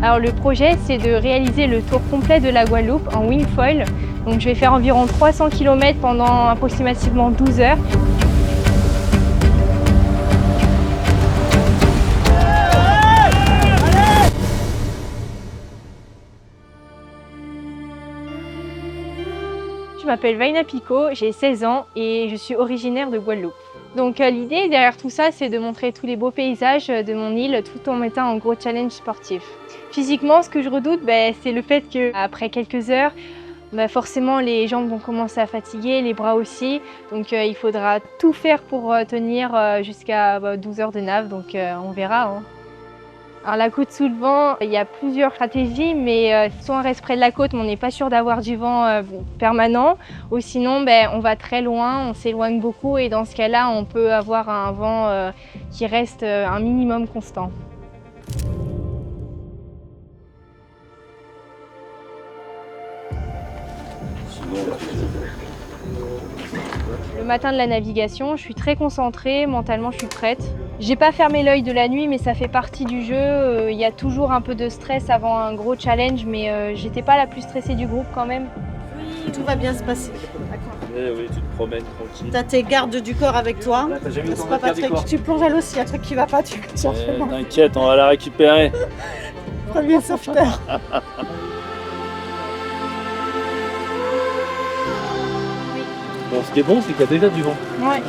Alors le projet, c'est de réaliser le tour complet de la Guadeloupe en wingfoil. Donc je vais faire environ 300 km pendant approximativement 12 heures. Je m'appelle Vaina Pico, j'ai 16 ans et je suis originaire de Guadeloupe. Donc l'idée derrière tout ça, c'est de montrer tous les beaux paysages de mon île tout en mettant un gros challenge sportif. Physiquement, ce que je redoute, c'est le fait qu'après quelques heures, forcément les jambes vont commencer à fatiguer, les bras aussi. Donc il faudra tout faire pour tenir jusqu'à 12 heures de nave, donc on verra. Alors la côte sous le vent, il y a plusieurs stratégies, mais soit on reste près de la côte, mais on n'est pas sûr d'avoir du vent permanent, ou sinon on va très loin, on s'éloigne beaucoup et dans ce cas-là, on peut avoir un vent qui reste un minimum constant. Le matin de la navigation, je suis très concentrée, mentalement je suis prête. J'ai pas fermé l'œil de la nuit, mais ça fait partie du jeu. Il y a toujours un peu de stress avant un gros challenge, mais j'étais pas la plus stressée du groupe quand même. Oui, tout va bien se passer. Oui, tu te promènes tranquille. T'as tes gardes du corps avec toi. T'as jamais vu C'est ton pas garde du Patrick, corps. tu plonges à l'eau s'il y a un truc qui va pas, tu peux chercher. T'inquiète, on va la récupérer. Premier sauveteur. Bon, ce qui est bon, c'est qu'il y a déjà du vent. Ouais.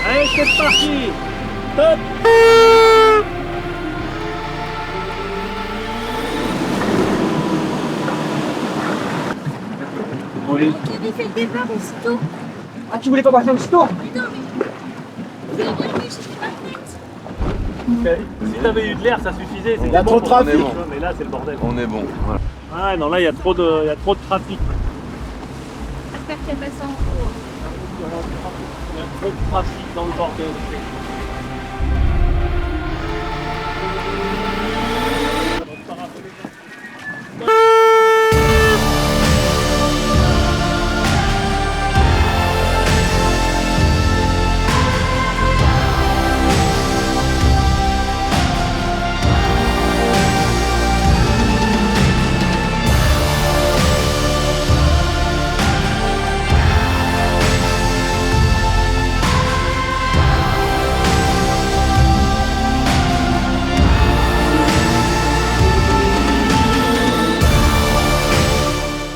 Allez, c'est parti. Top. Oui. Tu avais fait le départ aussitôt. Ah, tu voulais pas partir aussitôt? Mais non, mais. Vous avez bien vu, j'étais pas prête. Si t'avais eu de l'air, ça suffisait. Il y a trop de trafic. Mais là, c'est le bordel. On est bon. Voilà. Ah non, là, il y a trop de trafic. J'espère qu'elle passe en cours. Il y a trop de trafic dans le bordel.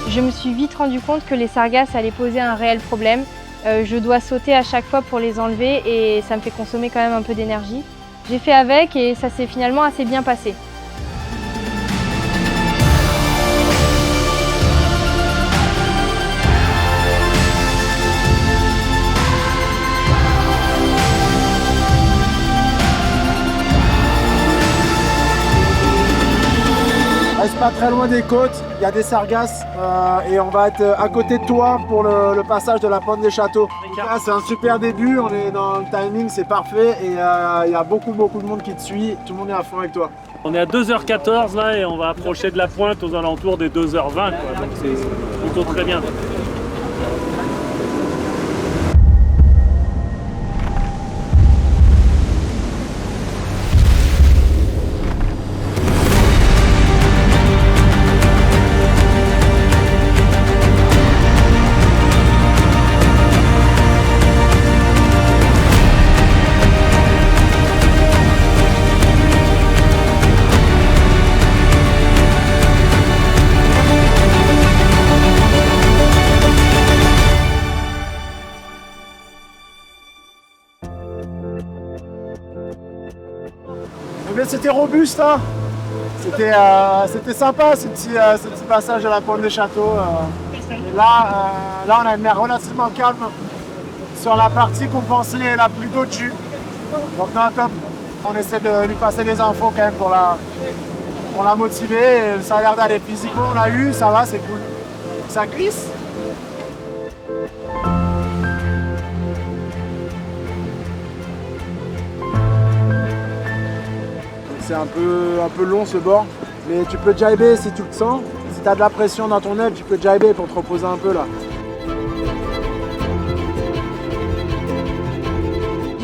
Je me suis vite rendu compte que les sargasses allaient poser un réel problème. Je dois sauter à chaque fois pour les enlever et ça me fait consommer quand même un peu d'énergie. J'ai fait avec et ça s'est finalement assez bien passé. Reste pas très loin des côtes, il y a des sargasses et on va être à côté de toi pour le passage de la Pointe des Châteaux. Là, c'est un super début, on est dans le timing, c'est parfait et il y a beaucoup de monde qui te suit, tout le monde est à fond avec toi. On est à 2h14 là et on va approcher de la pointe aux alentours des 2h20 quoi. Donc c'est plutôt très bien. C'était robuste, hein. C'était sympa ce petit passage à la Pointe des Châteaux. Et là, on a une mer relativement calme sur la partie qu'on pensait la plus d'au-dessus. Donc non, top. On essaie de lui passer des infos quand même pour la motiver. Et ça a l'air d'aller physiquement, on l'a eu, ça va, c'est cool. Ça glisse. C'est un peu long ce bord, mais tu peux jiber si tu le sens. Si tu as de la pression dans ton aile, tu peux jiber pour te reposer un peu là.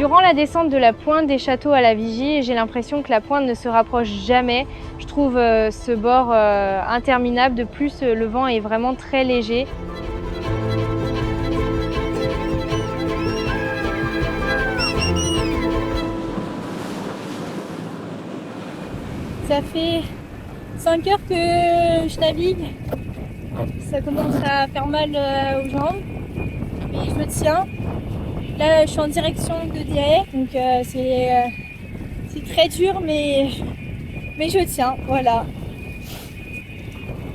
Durant la descente de la pointe des châteaux à la Vigie, j'ai l'impression que la pointe ne se rapproche jamais. Je trouve ce bord interminable. De plus, le vent est vraiment très léger. Ça fait 5 heures que je navigue. Ça commence à faire mal aux jambes, mais je me tiens. Là, je suis en direction de Dieppe, donc c'est très dur, mais je tiens, voilà.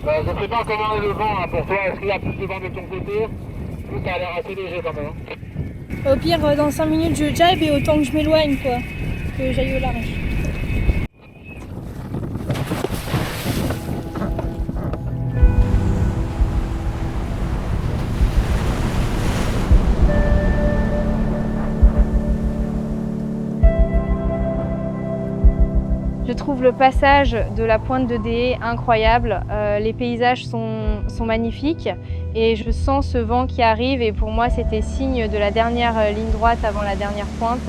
Je ne sais pas comment est le vent hein, pour toi. Est-ce qu'il y a plus de vent de ton côté? Ou ça a l'air assez léger quand même. Au pire, dans 5 minutes, je jibe et autant que je m'éloigne, quoi, que j'aille au large. Je trouve le passage de la pointe de Dieppe incroyable. Les paysages sont magnifiques et je sens ce vent qui arrive et pour moi c'était signe de la dernière ligne droite avant la dernière pointe.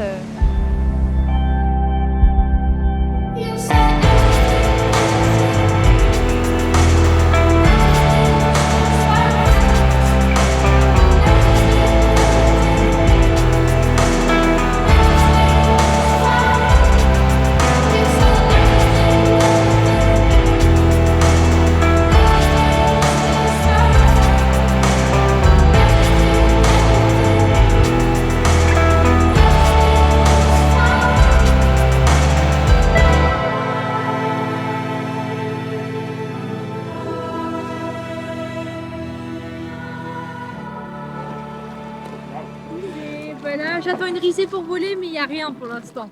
Voilà, j'attends une risée pour voler, mais il n'y a rien pour l'instant.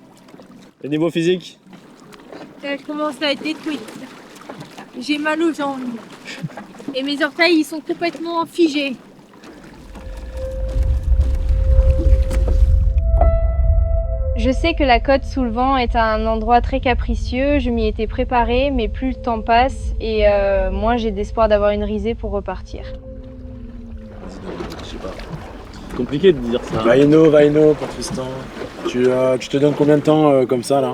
Et niveau physique? Je commence à être détruite. J'ai mal aux jambes. Et mes orteils, ils sont complètement figés. Je sais que la côte sous le vent est un endroit très capricieux, je m'y étais préparée, mais plus le temps passe et moins j'ai d'espoir d'avoir une risée pour repartir. Je sais pas. C'est compliqué de dire ça. Vaino pour Tristan. Tu te donnes combien de temps comme ça là,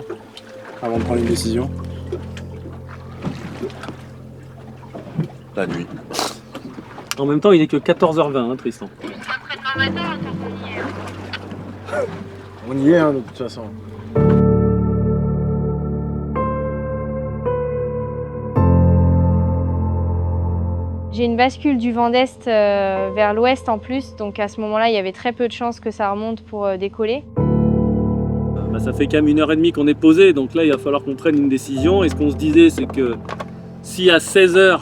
avant de prendre une décision? La nuit. En même temps, il est que 14h20, hein, Tristan. On y est hein, de toute façon. J'ai une bascule du vent d'est vers l'ouest en plus, donc à ce moment-là, il y avait très peu de chances que ça remonte pour décoller. Bah, ça fait quand même 1h30 qu'on est posé, donc là, il va falloir qu'on prenne une décision. Et ce qu'on se disait, c'est que si à 16h,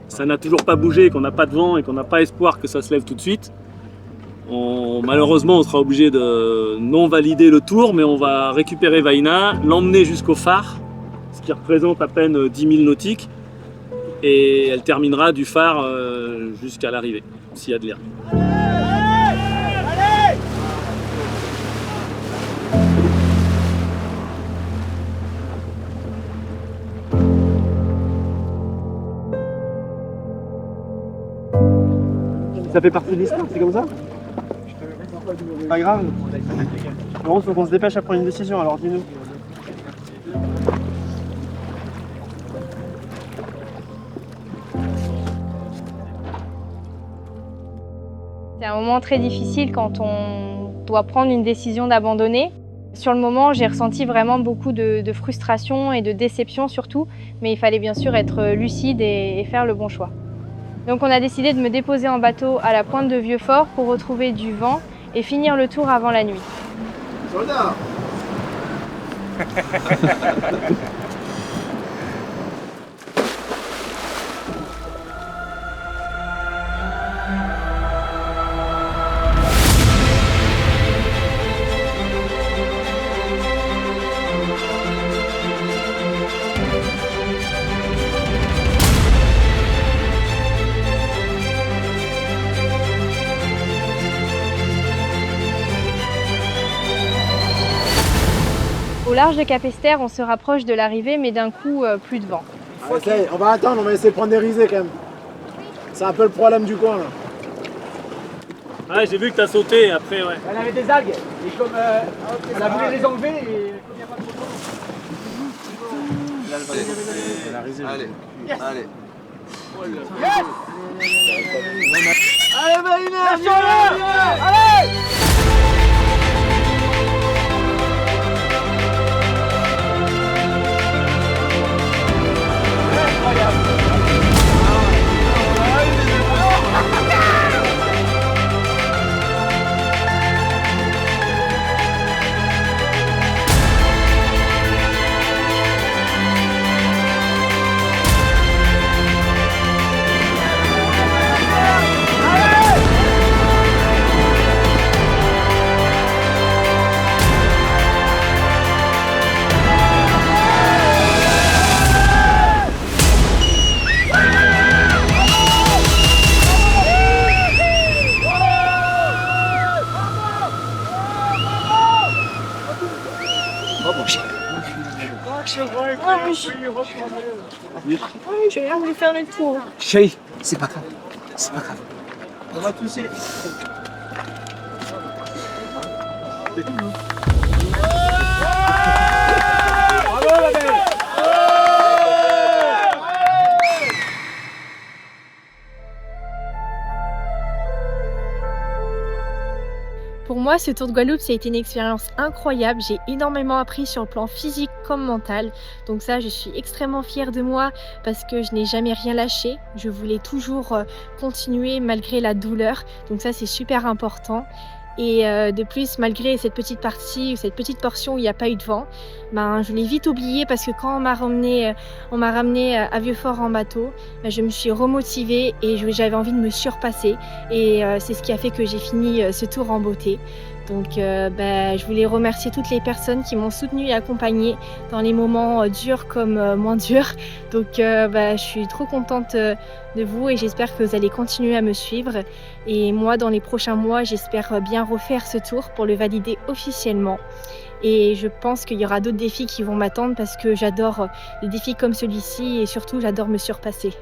ça n'a toujours pas bougé, qu'on n'a pas de vent et qu'on n'a pas espoir que ça se lève tout de suite, malheureusement, on sera obligé de non valider le tour, mais on va récupérer Vaina, l'emmener jusqu'au phare, ce qui représente à peine 10 000 nautiques, et elle terminera du phare jusqu'à l'arrivée, s'il y a de l'air. Ça fait partie de l'histoire, c'est comme ça? Pas grave. Bon, faut qu'on se dépêche à prendre une décision, alors dis-nous. C'est un moment très difficile quand on doit prendre une décision d'abandonner. Sur le moment, j'ai ressenti vraiment beaucoup de frustration et de déception surtout, mais il fallait bien sûr être lucide et faire le bon choix. Donc on a décidé de me déposer en bateau à la pointe de Vieux-Fort pour retrouver du vent et finir le tour avant la nuit. Soldat. Au large de Capesterre, on se rapproche de l'arrivée, mais d'un coup, plus de vent. On va attendre, on va essayer de prendre des risées quand même. C'est un peu le problème du coin là. Ouais, j'ai vu que t'as sauté après, ouais. Elle avait des algues, et comme elle a voulu les enlever, et comme il n'y a pas trop de temps. Allez, Yes. allez. Yes. Allez, Vaina, allez. J'ai voulu faire le tour. Chérie, c'est pas grave. C'est pas grave. On va tousser. Bravo la belle. Pour moi, ce Tour de Guadeloupe, ça a été une expérience incroyable. J'ai énormément appris sur le plan physique comme mental. Donc ça, je suis extrêmement fière de moi parce que je n'ai jamais rien lâché. Je voulais toujours continuer malgré la douleur. Donc ça, c'est super important. Et de plus, malgré cette petite partie, cette petite portion où il n'y a pas eu de vent, ben, je l'ai vite oublié parce que quand on m'a ramené à Vieux-Fort en bateau, ben, je me suis remotivée et j'avais envie de me surpasser. Et c'est ce qui a fait que j'ai fini ce tour en beauté. Donc ben, je voulais remercier toutes les personnes qui m'ont soutenue et accompagnée dans les moments durs comme moins durs. Donc ben, je suis trop contente de vous et j'espère que vous allez continuer à me suivre. Et moi, dans les prochains mois, j'espère bien refaire ce tour pour le valider officiellement. Et je pense qu'il y aura d'autres défis qui vont m'attendre parce que j'adore des défis comme celui-ci et surtout j'adore me surpasser.